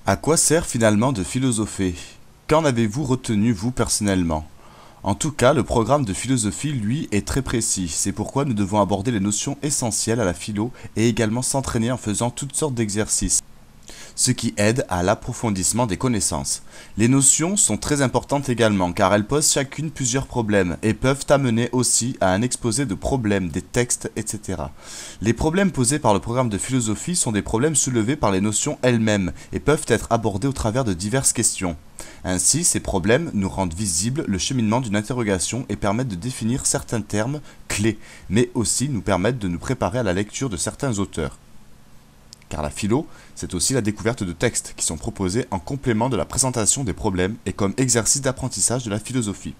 À quoi sert finalement de philosopher? Qu'en avez-vous retenu vous personnellement? En tout cas, le programme de philosophie, lui, est très précis. C'est pourquoi nous devons aborder les notions essentielles à la philo et également s'entraîner en faisant toutes sortes d'exercices, ce qui aide à l'approfondissement des connaissances. Les notions sont très importantes également car elles posent chacune plusieurs problèmes et peuvent amener aussi à un exposé de problèmes, des textes, etc. Les problèmes posés par le programme de philosophie sont des problèmes soulevés par les notions elles-mêmes et peuvent être abordés au travers de diverses questions. Ainsi, ces problèmes nous rendent visible le cheminement d'une interrogation et permettent de définir certains termes clés, mais aussi nous permettent de nous préparer à la lecture de certains auteurs. Car la philo, c'est aussi la découverte de textes qui sont proposés en complément de la présentation des problèmes et comme exercice d'apprentissage de la philosophie.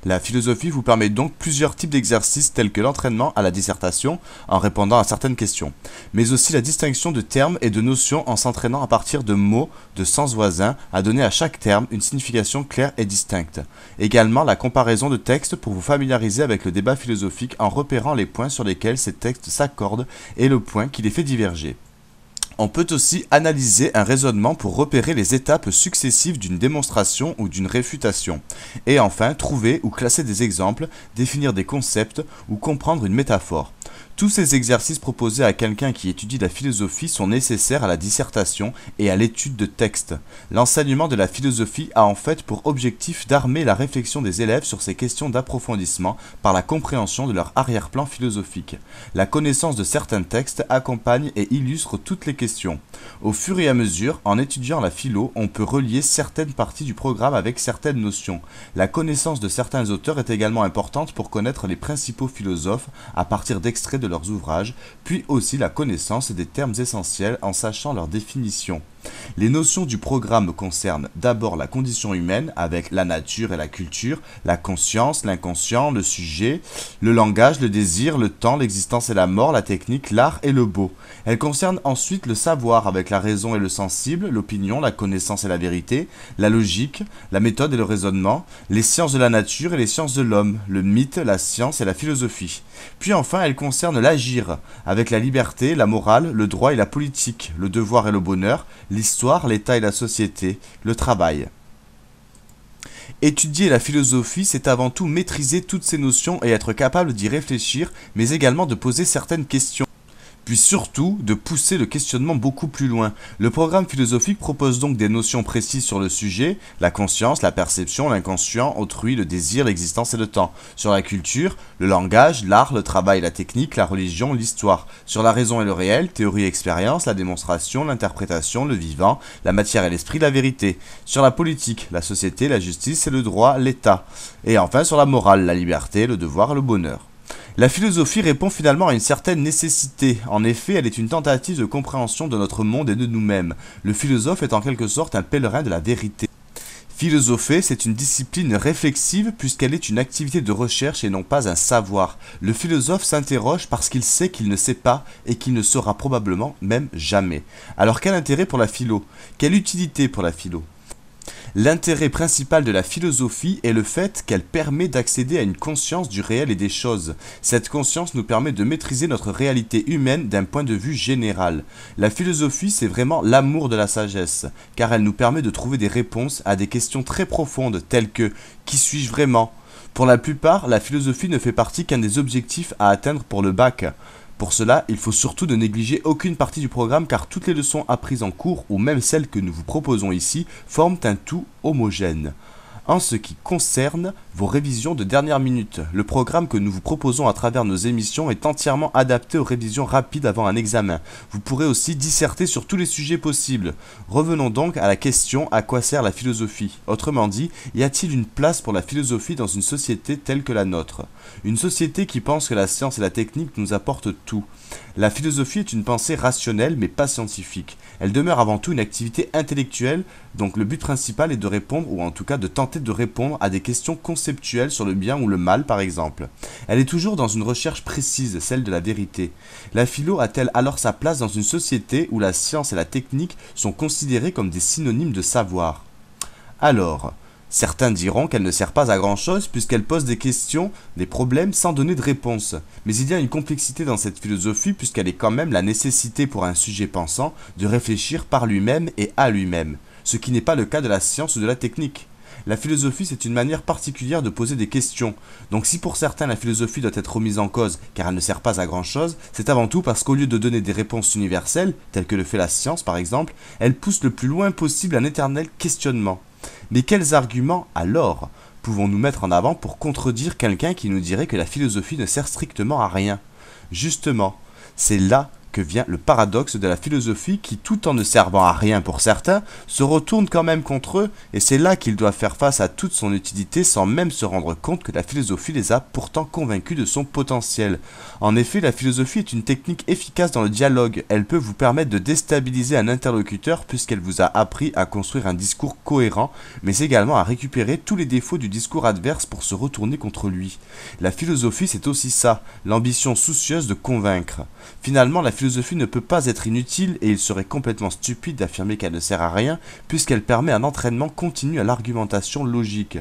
La philosophie vous permet donc plusieurs types d'exercices tels que l'entraînement à la dissertation en répondant à certaines questions, mais aussi la distinction de termes et de notions en s'entraînant à partir de mots de sens voisin à donner à chaque terme une signification claire et distincte. Également la comparaison de textes pour vous familiariser avec le débat philosophique en repérant les points sur lesquels ces textes s'accordent et le point qui les fait diverger. On peut aussi analyser un raisonnement pour repérer les étapes successives d'une démonstration ou d'une réfutation. Et enfin, trouver ou classer des exemples, définir des concepts ou comprendre une métaphore. Tous ces exercices proposés à quelqu'un qui étudie la philosophie sont nécessaires à la dissertation et à l'étude de textes. L'enseignement de la philosophie a en fait pour objectif d'armer la réflexion des élèves sur ces questions d'approfondissement par la compréhension de leur arrière-plan philosophique. La connaissance de certains textes accompagne et illustre toutes les questions. Au fur et à mesure, en étudiant la philo, on peut relier certaines parties du programme avec certaines notions. La connaissance de certains auteurs est également importante pour connaître les principaux philosophes à partir d'extraits de leurs ouvrages, puis aussi la connaissance des termes essentiels en sachant leur définition. Les notions du programme concernent d'abord la condition humaine avec la nature et la culture, la conscience, l'inconscient, le sujet, le langage, le désir, le temps, l'existence et la mort, la technique, l'art et le beau. Elles concernent ensuite le savoir avec la raison et le sensible, l'opinion, la connaissance et la vérité, la logique, la méthode et le raisonnement, les sciences de la nature et les sciences de l'homme, le mythe, la science et la philosophie. Puis enfin, elles concernent l'agir avec la liberté, la morale, le droit et la politique, le devoir et le bonheur, l'histoire, l'État et la société, le travail. Étudier la philosophie, c'est avant tout maîtriser toutes ces notions et être capable d'y réfléchir, mais également de poser certaines questions. Puis surtout de pousser le questionnement beaucoup plus loin. Le programme philosophique propose donc des notions précises sur le sujet, la conscience, la perception, l'inconscient, autrui, le désir, l'existence et le temps. Sur la culture, le langage, l'art, le travail, la technique, la religion, l'histoire. Sur la raison et le réel, théorie et expérience, la démonstration, l'interprétation, le vivant, la matière et l'esprit, la vérité. Sur la politique, la société, la justice et le droit, l'État. Et enfin sur la morale, la liberté, le devoir et le bonheur. La philosophie répond finalement à une certaine nécessité. En effet, elle est une tentative de compréhension de notre monde et de nous-mêmes. Le philosophe est en quelque sorte un pèlerin de la vérité. Philosopher, c'est une discipline réflexive puisqu'elle est une activité de recherche et non pas un savoir. Le philosophe s'interroge parce qu'il sait qu'il ne sait pas et qu'il ne saura probablement même jamais. Alors quel intérêt pour la philo? Quelle utilité pour la philo? L'intérêt principal de la philosophie est le fait qu'elle permet d'accéder à une conscience du réel et des choses. Cette conscience nous permet de maîtriser notre réalité humaine d'un point de vue général. La philosophie, c'est vraiment l'amour de la sagesse, car elle nous permet de trouver des réponses à des questions très profondes telles que « Qui suis-je vraiment ?» Pour la plupart, la philosophie ne fait partie qu'un des objectifs à atteindre pour le bac. Pour cela, il faut surtout ne négliger aucune partie du programme car toutes les leçons apprises en cours ou même celles que nous vous proposons ici forment un tout homogène. En ce qui concerne vos révisions de dernière minute, le programme que nous vous proposons à travers nos émissions est entièrement adapté aux révisions rapides avant un examen. Vous pourrez aussi disserter sur tous les sujets possibles. Revenons donc à la question à quoi sert la philosophie. Autrement dit, y a-t-il une place pour la philosophie dans une société telle que la nôtre? Une société qui pense que la science et la technique nous apportent tout. La philosophie est une pensée rationnelle mais pas scientifique. Elle demeure avant tout une activité intellectuelle, donc le but principal est de répondre, ou en tout cas de tenter de répondre à des questions conceptuelles sur le bien ou le mal par exemple. Elle est toujours dans une recherche précise, celle de la vérité. La philo a-t-elle alors sa place dans une société où la science et la technique sont considérées comme des synonymes de savoir? Alors, Certains diront qu'elle ne sert pas à grand chose puisqu'elle pose des questions, des problèmes sans donner de réponse. Mais il y a une complexité dans cette philosophie puisqu'elle est quand même la nécessité pour un sujet pensant de réfléchir par lui-même et à lui-même, ce qui n'est pas le cas de la science ou de la technique. La philosophie, c'est une manière particulière de poser des questions. Donc si pour certains la philosophie doit être remise en cause car elle ne sert pas à grand chose, c'est avant tout parce qu'au lieu de donner des réponses universelles, telles que le fait la science par exemple, elle pousse le plus loin possible un éternel questionnement. Mais quels arguments, alors, pouvons-nous mettre en avant pour contredire quelqu'un qui nous dirait que la philosophie ne sert strictement à rien? Justement, c'est là que vient le paradoxe de la philosophie qui, tout en ne servant à rien pour certains, se retourne quand même contre eux, et c'est là qu'ils doivent faire face à toute son utilité sans même se rendre compte que la philosophie les a pourtant convaincus de son potentiel. En effet, la philosophie est une technique efficace dans le dialogue, elle peut vous permettre de déstabiliser un interlocuteur puisqu'elle vous a appris à construire un discours cohérent, mais également à récupérer tous les défauts du discours adverse pour se retourner contre lui. La philosophie, c'est aussi ça, l'ambition soucieuse de convaincre. Finalement, la philosophie ne peut pas être inutile et il serait complètement stupide d'affirmer qu'elle ne sert à rien puisqu'elle permet un entraînement continu à l'argumentation logique.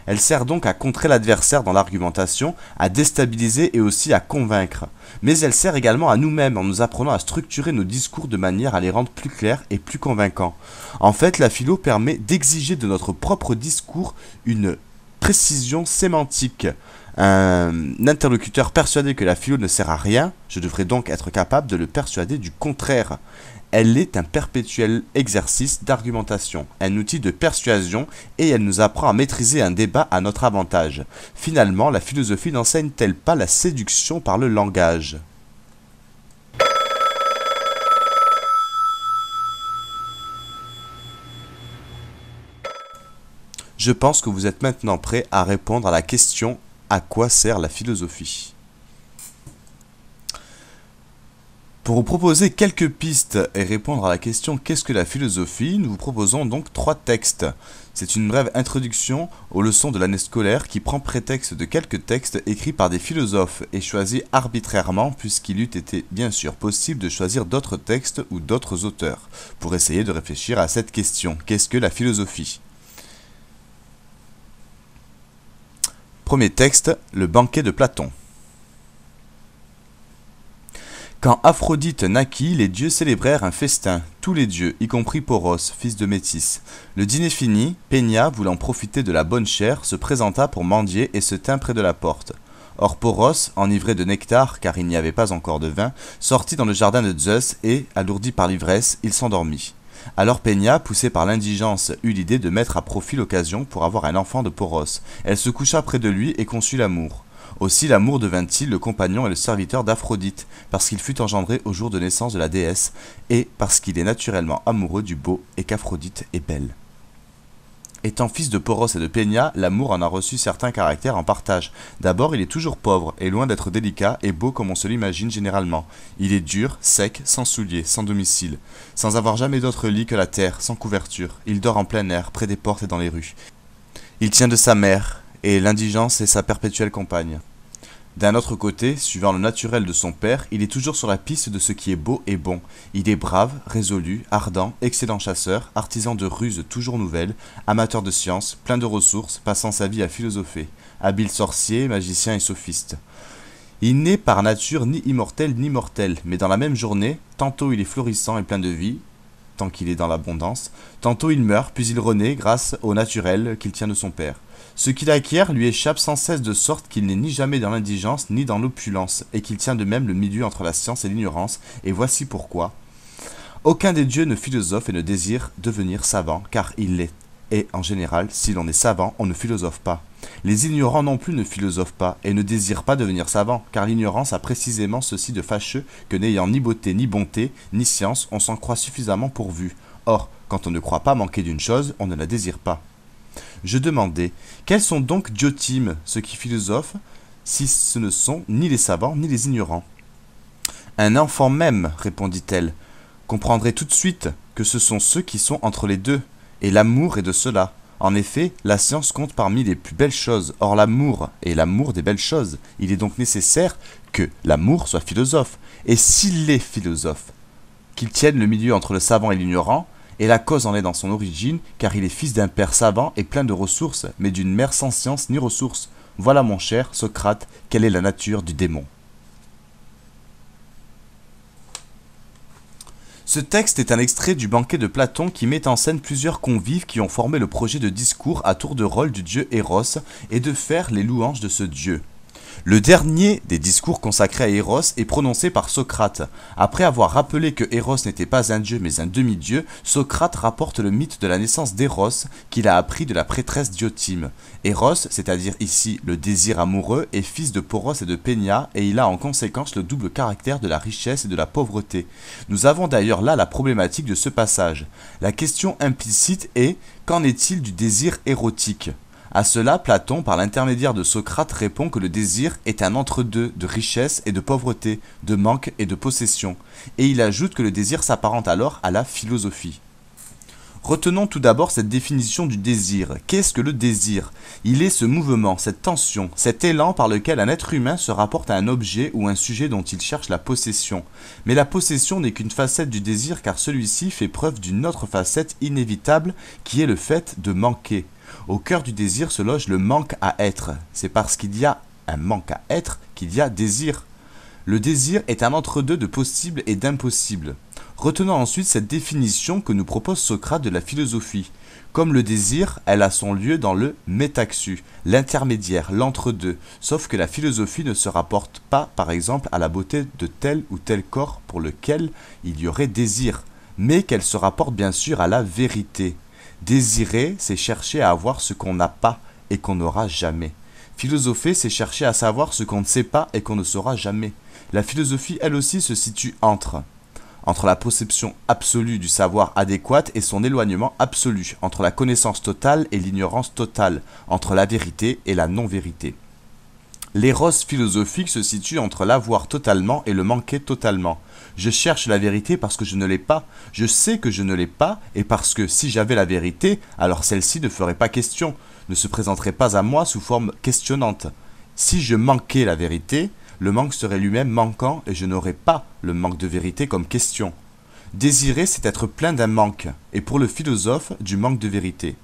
Elle sert donc à contrer l'adversaire dans l'argumentation, à déstabiliser et aussi à convaincre. Mais elle sert également à nous-mêmes en nous apprenant à structurer nos discours de manière à les rendre plus clairs et plus convaincants. En fait, la philo permet d'exiger de notre propre discours une précision sémantique. Un interlocuteur persuadé que la philo ne sert à rien, je devrais donc être capable de le persuader du contraire. Elle est un perpétuel exercice d'argumentation, un outil de persuasion et elle nous apprend à maîtriser un débat à notre avantage. Finalement, la philosophie n'enseigne-t-elle pas la séduction par le langage ? Je pense que vous êtes maintenant prêt à répondre à la question: à quoi sert la philosophie? Pour vous proposer quelques pistes et répondre à la question qu'est-ce que la philosophie, nous vous proposons donc 3 textes. C'est une brève introduction aux leçons de l'année scolaire qui prend prétexte de quelques textes écrits par des philosophes et choisis arbitrairement puisqu'il eût été bien sûr possible de choisir d'autres textes ou d'autres auteurs pour essayer de réfléchir à cette question. Qu'est-ce que la philosophie? Premier texte, le banquet de Platon. Quand Aphrodite naquit, les dieux célébrèrent un festin, tous les dieux, y compris Poros, fils de Métis. Le dîner fini, Pénia, voulant profiter de la bonne chère, se présenta pour mendier et se tint près de la porte. Or Poros, enivré de nectar, car il n'y avait pas encore de vin, sortit dans le jardin de Zeus et, alourdi par l'ivresse, il s'endormit. Alors Pénia, poussée par l'indigence, eut l'idée de mettre à profit l'occasion pour avoir un enfant de Poros. Elle se coucha près de lui et conçut l'amour. Aussi l'amour devint-il le compagnon et le serviteur d'Aphrodite, parce qu'il fut engendré au jour de naissance de la déesse, et parce qu'il est naturellement amoureux du beau et qu'Aphrodite est belle. Étant fils de Poros et de Pénia, l'amour en a reçu certains caractères en partage. D'abord, il est toujours pauvre, et loin d'être délicat et beau comme on se l'imagine généralement. Il est dur, sec, sans souliers, sans domicile, sans avoir jamais d'autre lit que la terre, sans couverture. Il dort en plein air, près des portes et dans les rues. Il tient de sa mère, et l'indigence est sa perpétuelle compagne. D'un autre côté, suivant le naturel de son père, il est toujours sur la piste de ce qui est beau et bon. Il est brave, résolu, ardent, excellent chasseur, artisan de ruses toujours nouvelles, amateur de sciences, plein de ressources, passant sa vie à philosopher, habile sorcier, magicien et sophiste. Il n'est par nature ni immortel ni mortel, mais dans la même journée, tantôt il est florissant et plein de vie, tant qu'il est dans l'abondance, tantôt il meurt, puis il renaît grâce au naturel qu'il tient de son père. Ce qu'il acquiert lui échappe sans cesse de sorte qu'il n'est ni jamais dans l'indigence ni dans l'opulence, et qu'il tient de même le milieu entre la science et l'ignorance, et voici pourquoi. Aucun des dieux ne philosophe et ne désire devenir savant, car il l'est. Et, en général, si l'on est savant, on ne philosophe pas. Les ignorants non plus ne philosophent pas, et ne désirent pas devenir savants, car l'ignorance a précisément ceci de fâcheux que n'ayant ni beauté, ni bonté, ni science, on s'en croit suffisamment pourvu. Or, quand on ne croit pas manquer d'une chose, on ne la désire pas. Je demandais, quels sont donc Diotima, ceux qui philosophent, si ce ne sont ni les savants ni les ignorants? Un enfant même, répondit-elle, comprendrait tout de suite que ce sont ceux qui sont entre les deux, et l'amour est de cela. En effet, la science compte parmi les plus belles choses, or l'amour est l'amour des belles choses. Il est donc nécessaire que l'amour soit philosophe, et s'il est philosophe, qu'il tienne le milieu entre le savant et l'ignorant, Et la cause en est dans son origine, car il est fils d'un père savant et plein de ressources, mais d'une mère sans science ni ressources. Voilà mon cher Socrate, quelle est la nature du démon. Ce texte est un extrait du banquet de Platon qui met en scène plusieurs convives qui ont formé le projet de discours à tour de rôle du dieu Eros et de faire les louanges de ce dieu. Le dernier des discours consacrés à Eros est prononcé par Socrate. Après avoir rappelé que Eros n'était pas un dieu mais un demi-dieu, Socrate rapporte le mythe de la naissance d'Eros qu'il a appris de la prêtresse Diotime. Eros, c'est-à-dire ici le désir amoureux, est fils de Poros et de Pénia et il a en conséquence le double caractère de la richesse et de la pauvreté. Nous avons d'ailleurs là la problématique de ce passage. La question implicite est « Qu'en est-il du désir érotique ?» À cela, Platon, par l'intermédiaire de Socrate, répond que le désir est un entre-deux de richesse et de pauvreté, de manque et de possession, et il ajoute que le désir s'apparente alors à la philosophie. Retenons tout d'abord cette définition du désir. Qu'est-ce que le désir? Il est ce mouvement, cette tension, cet élan par lequel un être humain se rapporte à un objet ou un sujet dont il cherche la possession. Mais la possession n'est qu'une facette du désir car celui-ci fait preuve d'une autre facette inévitable qui est le fait de manquer. Au cœur du désir se loge le manque à être. C'est parce qu'il y a un manque à être qu'il y a désir. Le désir est un entre-deux de possible et d'impossible. Retenons ensuite cette définition que nous propose Socrate de la philosophie. Comme le désir, elle a son lieu dans le métaxu, l'intermédiaire, l'entre-deux, sauf que la philosophie ne se rapporte pas, par exemple, à la beauté de tel ou tel corps pour lequel il y aurait désir, mais qu'elle se rapporte bien sûr à la vérité. Désirer, c'est chercher à avoir ce qu'on n'a pas et qu'on n'aura jamais. Philosopher, c'est chercher à savoir ce qu'on ne sait pas et qu'on ne saura jamais. La philosophie, elle aussi, se situe entre la perception absolue du savoir adéquat et son éloignement absolu, entre la connaissance totale et l'ignorance totale, entre la vérité et la non-vérité. L'éros philosophique se situe entre l'avoir totalement et le manquer totalement. Je cherche la vérité parce que je ne l'ai pas, je sais que je ne l'ai pas, et parce que si j'avais la vérité, alors celle-ci ne ferait pas question, ne se présenterait pas à moi sous forme questionnante. Si je manquais la vérité, le manque serait lui-même manquant et je n'aurais pas le manque de vérité comme question. Désirer, c'est être plein d'un manque, et pour le philosophe, du manque de vérité.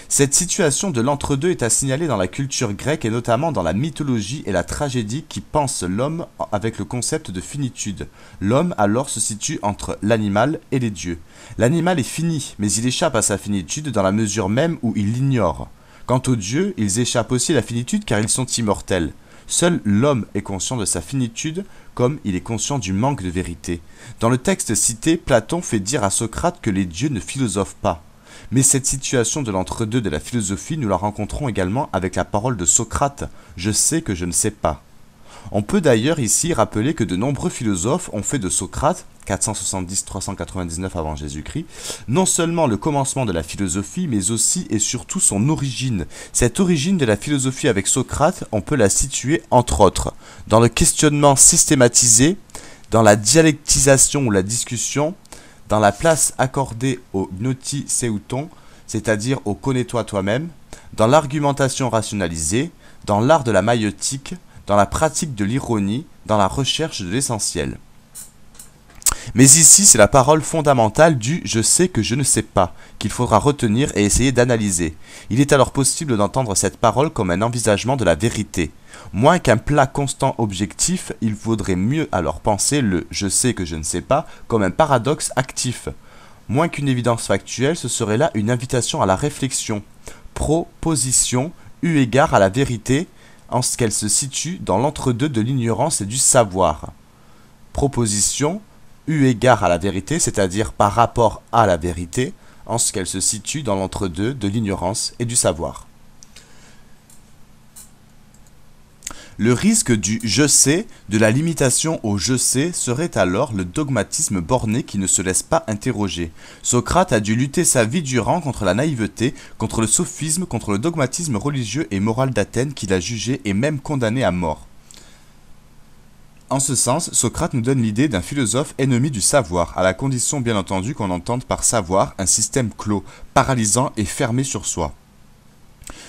Cette situation de l'entre-deux est à signaler dans la culture grecque et notamment dans la mythologie et la tragédie qui pensent l'homme avec le concept de finitude. L'homme alors se situe entre l'animal et les dieux. L'animal est fini, mais il échappe à sa finitude dans la mesure même où il l'ignore. Quant aux dieux, ils échappent aussi à la finitude car ils sont immortels. Seul l'homme est conscient de sa finitude, comme il est conscient du manque de vérité. Dans le texte cité, Platon fait dire à Socrate que les dieux ne philosophent pas. Mais cette situation de l'entre-deux de la philosophie, nous la rencontrons également avec la parole de Socrate « Je sais que je ne sais pas ». On peut d'ailleurs ici rappeler que de nombreux philosophes ont fait de Socrate, 470-399 avant Jésus-Christ, non seulement le commencement de la philosophie, mais aussi et surtout son origine. Cette origine de la philosophie avec Socrate, on peut la situer entre autres dans le questionnement systématisé, dans la dialectisation ou la discussion, dans la place accordée au gnotiseuton, c'est-à-dire au connais-toi toi-même, dans l'argumentation rationalisée, dans l'art de la maïeutique, dans la pratique de l'ironie, dans la recherche de l'essentiel. Mais ici, c'est la parole fondamentale du « je sais que je ne sais pas » qu'il faudra retenir et essayer d'analyser. Il est alors possible d'entendre cette parole comme un envisagement de la vérité. Moins qu'un plat constant objectif, il vaudrait mieux alors penser le « je sais que je ne sais pas » comme un paradoxe actif. Moins qu'une évidence factuelle, ce serait là une invitation à la réflexion. Proposition, eu égard à la vérité, en ce qu'elle se situe dans l'entre-deux de l'ignorance et du savoir. Proposition, eu égard à la vérité, c'est-à-dire par rapport à la vérité, en ce qu'elle se situe dans l'entre-deux de l'ignorance et du savoir. Le risque du « je sais », de la limitation au « je sais » serait alors le dogmatisme borné qui ne se laisse pas interroger. Socrate a dû lutter sa vie durant contre la naïveté, contre le sophisme, contre le dogmatisme religieux et moral d'Athènes qu'il a jugé et même condamné à mort. En ce sens, Socrate nous donne l'idée d'un philosophe ennemi du savoir, à la condition bien entendu qu'on entende par savoir un système clos, paralysant et fermé sur soi.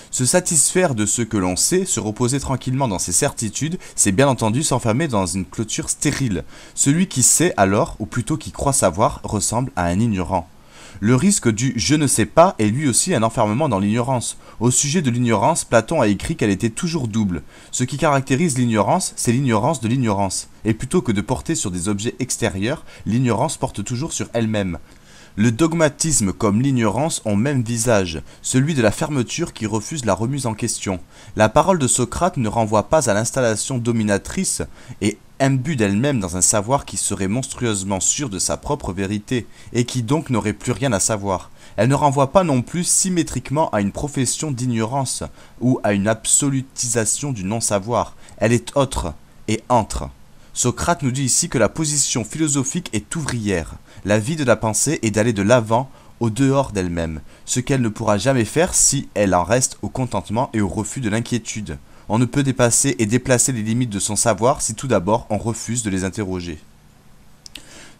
Se satisfaire de ce que l'on sait, se reposer tranquillement dans ses certitudes, c'est bien entendu s'enfermer dans une clôture stérile. Celui qui sait alors, ou plutôt qui croit savoir, ressemble à un ignorant. Le risque du je ne sais pas est lui aussi un enfermement dans l'ignorance. Au sujet de l'ignorance, Platon a écrit qu'elle était toujours double. Ce qui caractérise l'ignorance, c'est l'ignorance de l'ignorance. Et plutôt que de porter sur des objets extérieurs, l'ignorance porte toujours sur elle-même. Le dogmatisme comme l'ignorance ont même visage, celui de la fermeture qui refuse la remise en question. La parole de Socrate ne renvoie pas à l'installation dominatrice et imbue d'elle-même dans un savoir qui serait monstrueusement sûr de sa propre vérité, et qui donc n'aurait plus rien à savoir. Elle ne renvoie pas non plus symétriquement à une profession d'ignorance, ou à une absolutisation du non-savoir. Elle est autre, et entre. Socrate nous dit ici que la position philosophique est ouvrière. La vie de la pensée est d'aller de l'avant au dehors d'elle-même, ce qu'elle ne pourra jamais faire si elle en reste au contentement et au refus de l'inquiétude. On ne peut dépasser et déplacer les limites de son savoir si tout d'abord on refuse de les interroger.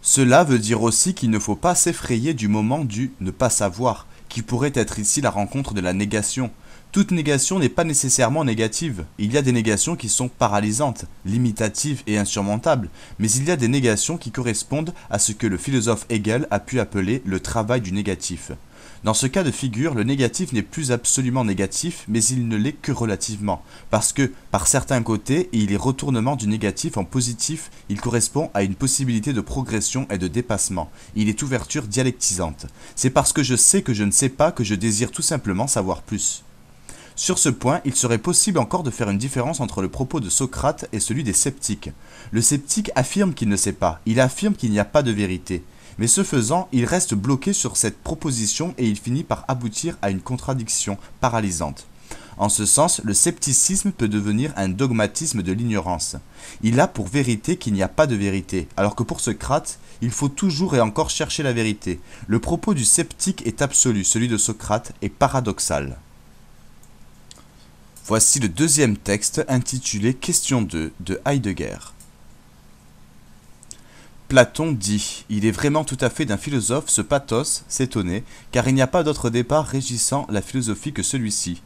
Cela veut dire aussi qu'il ne faut pas s'effrayer du moment du ne pas savoir, qui pourrait être ici la rencontre de la négation. Toute négation n'est pas nécessairement négative. Il y a des négations qui sont paralysantes, limitatives et insurmontables, mais il y a des négations qui correspondent à ce que le philosophe Hegel a pu appeler le travail du négatif. Dans ce cas de figure, le négatif n'est plus absolument négatif, mais il ne l'est que relativement, parce que, par certains côtés, il est retournement du négatif en positif, il correspond à une possibilité de progression et de dépassement, il est ouverture dialectisante. C'est parce que je sais que je ne sais pas que je désire tout simplement savoir plus. Sur ce point, il serait possible encore de faire une différence entre le propos de Socrate et celui des sceptiques. Le sceptique affirme qu'il ne sait pas, il affirme qu'il n'y a pas de vérité. Mais ce faisant, il reste bloqué sur cette proposition et il finit par aboutir à une contradiction paralysante. En ce sens, le scepticisme peut devenir un dogmatisme de l'ignorance. Il a pour vérité qu'il n'y a pas de vérité, alors que pour Socrate, il faut toujours et encore chercher la vérité. Le propos du sceptique est absolu, celui de Socrate est paradoxal. Voici le deuxième texte intitulé Question 2 de Heidegger. Platon dit « Il est vraiment tout à fait d'un philosophe ce pathos, s'étonner, car il n'y a pas d'autre départ régissant la philosophie que celui-ci. »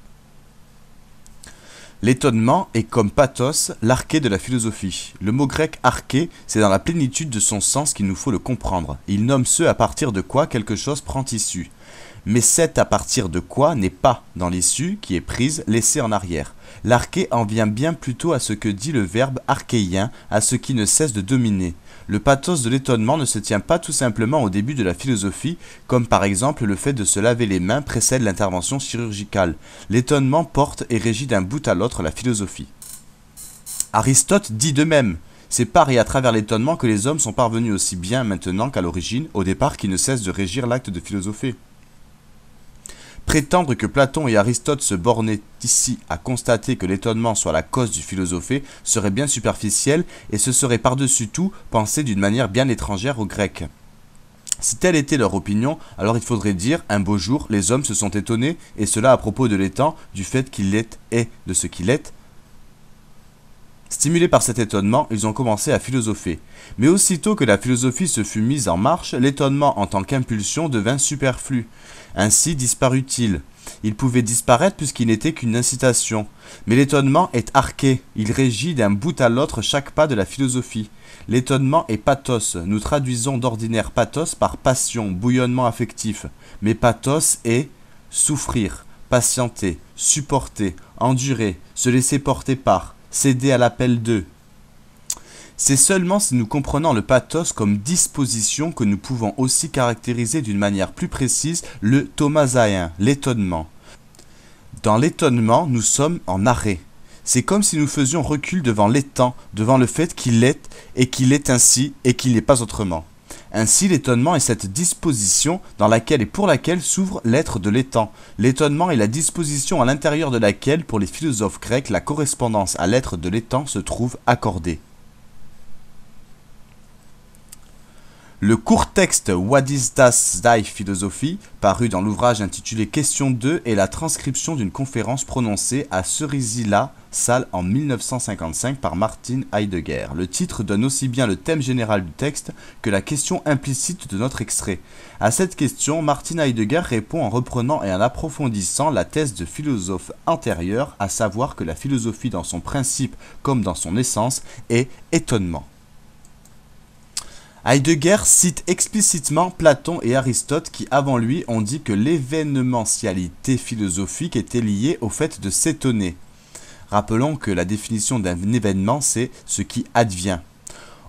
L'étonnement est comme pathos, l'arché de la philosophie. Le mot grec arché, c'est dans la plénitude de son sens qu'il nous faut le comprendre. Il nomme ce à partir de quoi quelque chose prend issue. Mais cet à partir de quoi n'est pas, dans l'issue, qui est prise, laissée en arrière. L'arché en vient bien plutôt à ce que dit le verbe archéien, à ce qui ne cesse de dominer. Le pathos de l'étonnement ne se tient pas tout simplement au début de la philosophie, comme par exemple le fait de se laver les mains précède l'intervention chirurgicale. L'étonnement porte et régit d'un bout à l'autre la philosophie. Aristote dit de même. C'est par et à travers l'étonnement que les hommes sont parvenus aussi bien maintenant qu'à l'origine, au départ qui ne cesse de régir l'acte de philosopher. Prétendre que Platon et Aristote se bornaient ici à constater que l'étonnement soit la cause du philosophé serait bien superficiel et ce serait par-dessus tout pensé d'une manière bien étrangère aux Grecs. Si telle était leur opinion, alors il faudrait dire, un beau jour, les hommes se sont étonnés, et cela à propos de l'étang, du fait qu'il est et de ce qu'il est. Stimulés par cet étonnement, ils ont commencé à philosopher. Mais aussitôt que la philosophie se fut mise en marche, l'étonnement en tant qu'impulsion devint superflu. Ainsi disparut-il. Il pouvait disparaître puisqu'il n'était qu'une incitation. Mais l'étonnement est arché, il régit d'un bout à l'autre chaque pas de la philosophie. L'étonnement est pathos. Nous traduisons d'ordinaire pathos par passion, bouillonnement affectif. Mais pathos est souffrir, patienter, supporter, endurer, se laisser porter par, céder à l'appel d'eux. C'est seulement si nous comprenons le pathos comme disposition que nous pouvons aussi caractériser d'une manière plus précise le thomasaïen, l'étonnement. Dans l'étonnement, nous sommes en arrêt. C'est comme si nous faisions recul devant l'étant, devant le fait qu'il est et qu'il est ainsi et qu'il n'est pas autrement. Ainsi, l'étonnement est cette disposition dans laquelle et pour laquelle s'ouvre l'être de l'étant. L'étonnement est la disposition à l'intérieur de laquelle, pour les philosophes grecs, la correspondance à l'être de l'étant se trouve accordée. Le court texte What is das die Philosophie, paru dans l'ouvrage intitulé Question 2, est la transcription d'une conférence prononcée à Cerisila, salle en 1955 par Martin Heidegger. Le titre donne aussi bien le thème général du texte que la question implicite de notre extrait. À cette question, Martin Heidegger répond en reprenant et en approfondissant la thèse de philosophe antérieure, à savoir que la philosophie dans son principe comme dans son essence est étonnement. Heidegger cite explicitement Platon et Aristote qui, avant lui, ont dit que l'événementialité philosophique était liée au fait de s'étonner. Rappelons que la définition d'un événement, c'est ce qui advient.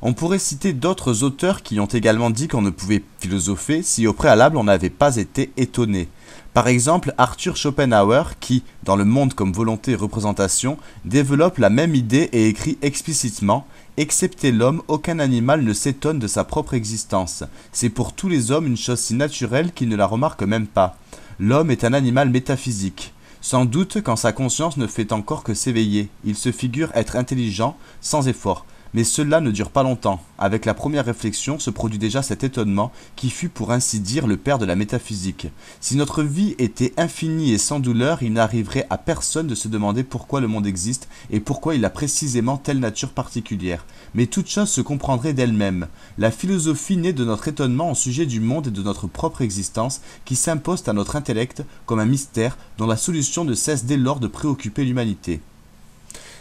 On pourrait citer d'autres auteurs qui ont également dit qu'on ne pouvait philosopher si au préalable on n'avait pas été étonné. Par exemple, Arthur Schopenhauer qui, dans Le monde comme volonté et représentation, développe la même idée et écrit explicitement « Excepté l'homme, aucun animal ne s'étonne de sa propre existence. C'est pour tous les hommes une chose si naturelle qu'ils ne la remarquent même pas. L'homme est un animal métaphysique. Sans doute quand sa conscience ne fait encore que s'éveiller, il se figure être intelligent, sans effort. Mais cela ne dure pas longtemps. Avec la première réflexion se produit déjà cet étonnement qui fut pour ainsi dire le père de la métaphysique. Si notre vie était infinie et sans douleur, il n'arriverait à personne de se demander pourquoi le monde existe et pourquoi il a précisément telle nature particulière. Mais toute chose se comprendrait d'elle-même. La philosophie naît de notre étonnement au sujet du monde et de notre propre existence qui s'impose à notre intellect comme un mystère dont la solution ne cesse dès lors de préoccuper l'humanité.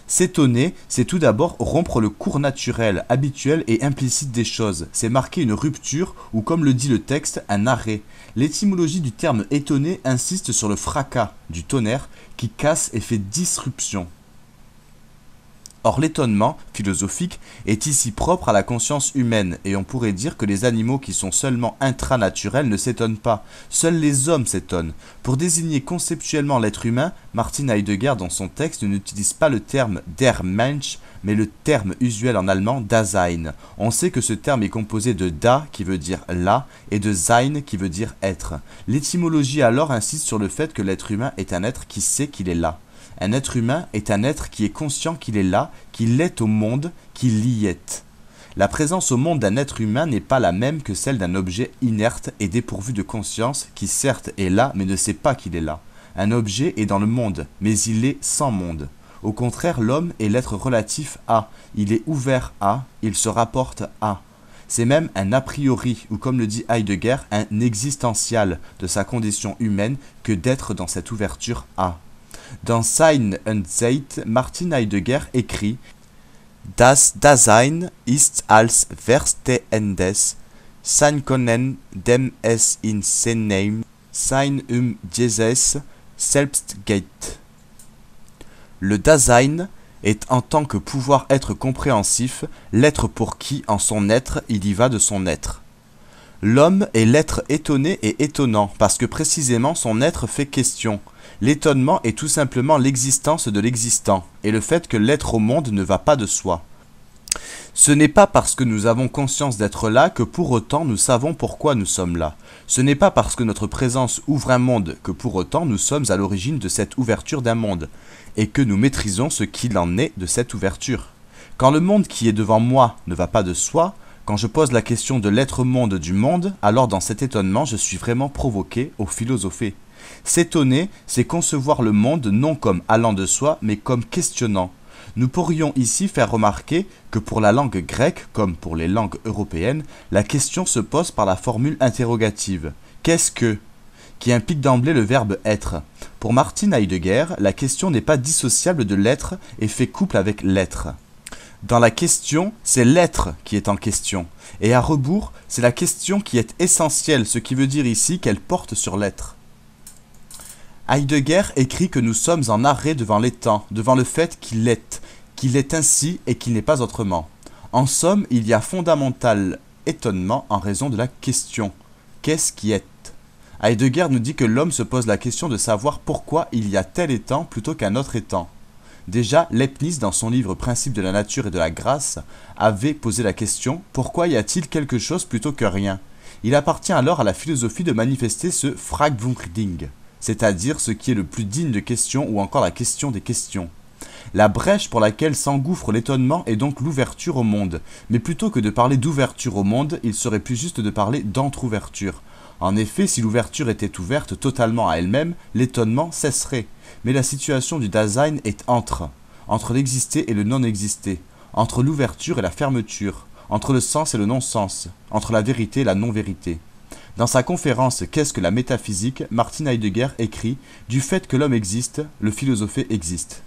S'étonner, c'est tout d'abord rompre le cours naturel, habituel et implicite des choses. C'est marquer une rupture ou, comme le dit le texte, un arrêt. L'étymologie du terme étonner insiste sur le fracas du tonnerre qui casse et fait disruption. Or l'étonnement philosophique est ici propre à la conscience humaine et on pourrait dire que les animaux qui sont seulement intranaturels ne s'étonnent pas, seuls les hommes s'étonnent. Pour désigner conceptuellement l'être humain, Martin Heidegger dans son texte n'utilise pas le terme der Mensch mais le terme usuel en allemand Dasein. On sait que ce terme est composé de da qui veut dire là et de sein qui veut dire être. L'étymologie alors insiste sur le fait que l'être humain est un être qui sait qu'il est là. Un être humain est un être qui est conscient qu'il est là, qu'il est au monde, qu'il y est. La présence au monde d'un être humain n'est pas la même que celle d'un objet inerte et dépourvu de conscience qui certes est là mais ne sait pas qu'il est là. Un objet est dans le monde, mais il est sans monde. Au contraire, l'homme est l'être relatif à, il est ouvert à, il se rapporte à. C'est même un a priori, ou comme le dit Heidegger, un existential de sa condition humaine que d'être dans cette ouverture à. Dans Sein und Zeit, Martin Heidegger écrit Das Dasein ist als verstehendes sein können, dem es in seinem Sein dieses selbst geht. Le Dasein est en tant que pouvoir être compréhensif, l'être pour qui, en son être, il y va de son être. L'homme est l'être étonné et étonnant, parce que précisément son être fait question. L'étonnement est tout simplement l'existence de l'existant, et le fait que l'être au monde ne va pas de soi. Ce n'est pas parce que nous avons conscience d'être là que pour autant nous savons pourquoi nous sommes là. Ce n'est pas parce que notre présence ouvre un monde que pour autant nous sommes à l'origine de cette ouverture d'un monde, et que nous maîtrisons ce qu'il en est de cette ouverture. Quand le monde qui est devant moi ne va pas de soi, quand je pose la question de l'être-monde du monde, alors dans cet étonnement je suis vraiment provoqué au philosopher. S'étonner, c'est concevoir le monde non comme allant de soi, mais comme questionnant. Nous pourrions ici faire remarquer que pour la langue grecque, comme pour les langues européennes, la question se pose par la formule interrogative « Qu'est-ce que ?» qui implique d'emblée le verbe « être ». Pour Martin Heidegger, la question n'est pas dissociable de l'être et fait couple avec l'être. Dans la question, c'est l'être qui est en question. Et à rebours, c'est la question qui est essentielle, ce qui veut dire ici qu'elle porte sur l'être. Heidegger écrit que nous sommes en arrêt devant l'étant, devant le fait qu'il est ainsi et qu'il n'est pas autrement. En somme, il y a fondamental étonnement en raison de la question. Qu'est-ce qui est ? Heidegger nous dit que l'homme se pose la question de savoir pourquoi il y a tel étant plutôt qu'un autre étant. Déjà, Leibniz, dans son livre Principes de la nature et de la grâce, avait posé la question « Pourquoi y a-t-il quelque chose plutôt que rien ?» Il appartient alors à la philosophie de manifester ce Fragwürdig, c'est-à-dire ce qui est le plus digne de question ou encore la question des questions. La brèche pour laquelle s'engouffre l'étonnement est donc l'ouverture au monde, mais plutôt que de parler d'ouverture au monde, il serait plus juste de parler d'entr'ouverture. En effet, si l'ouverture était ouverte totalement à elle-même, l'étonnement cesserait. Mais la situation du Dasein est entre l'existé et le non-existé, entre l'ouverture et la fermeture, entre le sens et le non-sens, entre la vérité et la non-vérité. Dans sa conférence Qu'est-ce que la métaphysique, Martin Heidegger écrit « Du fait que l'homme existe, le philosophe existe ».